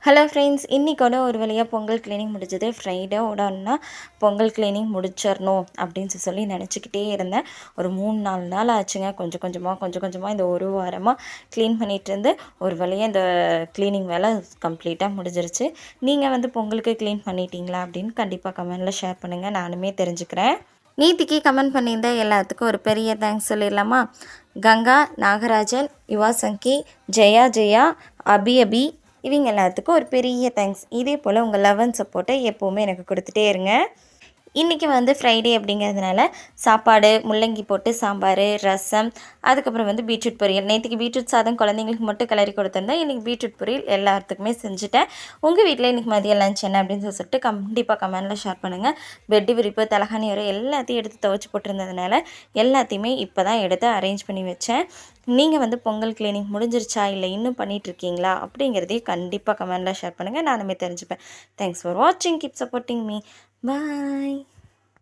Hello friends, இன்றைக்கோட ஒரு வழியாக Pongal cleaning முடிஞ்சது. ஃப்ரைடேவோடனா பொங்கல் கிளீனிங் முடிச்சிடணும் அப்படின்னு சொல்லி நினச்சிக்கிட்டே இருந்தேன். ஒரு 3-4 நாள் ஆச்சுங்க. கொஞ்சம் கொஞ்சமாக இந்த ஒரு வாரமாக க்ளீன் பண்ணிகிட்டு இருந்து ஒரு வழியாக இந்த க்ளீனிங் வேலை கம்ப்ளீட்டாக முடிஞ்சிருச்சு. நீங்கள் பொங்கலுக்கு க்ளீன் பண்ணிட்டீங்களா அப்படின்னு கண்டிப்பாக கமெண்டில் ஷேர் பண்ணுங்கள், நானுமே தெரிஞ்சுக்கிறேன். நீதிக்கு கமெண்ட் பண்ணியிருந்த எல்லாத்துக்கும் ஒரு பெரிய தேங்க்ஸ் சொல்லிடலாமா? கங்கா, நாகராஜன், யுவாசங்கி, ஜெயா, அபி இவங்க எல்லாத்துக்கும் ஒரு பெரிய தேங்க்ஸ். இதே போல் உங்கள் லவ் அண்ட் சப்போர்ட்டை எப்போவுமே எனக்கு கொடுத்துட்டே இருங்க. இன்றைக்கி ஃப்ரைடே அப்படிங்கிறதுனால சாப்பாடு முள்ளங்கி போட்டு சாம்பார், ரசம், அதுக்கப்புறம் பீட்ரூட் பொரியல். நேற்றுக்கு பீட்ரூட் சாதம் குழந்தைங்களுக்கு மட்டும் கிளறி கொடுத்துருந்தேன். இன்றைக்கி பீட்ரூட் பொரியல் எல்லாத்துக்குமே செஞ்சுட்டேன். உங்கள் வீட்டில் இன்றைக்கி மதியம் லஞ்ச் என்ன அப்படின்னு சொல்லிட்டு கண்டிப்பாக கமெண்டில் ஷேர் பண்ணுங்கள். பெட்டு விரிப்பு, தலகாணி வரை எல்லாத்தையும் எடுத்து துவைச்சி போட்டிருந்ததுனால எல்லாத்தையுமே இப்போ தான் எடுத்து அரேஞ்ச் பண்ணி வச்சேன். நீங்கள் பொங்கல் கிளீனிங் முடிஞ்சிருச்சா இல்லை இன்னும் பண்ணிகிட்ருக்கீங்களா அப்படிங்கிறதையும் கண்டிப்பாக கமெண்டில் ஷேர் பண்ணுங்கள், நானுமே தெரிஞ்சுப்பேன். தேங்க்ஸ் ஃபார் வாட்சிங். Keep supporting me. Bye.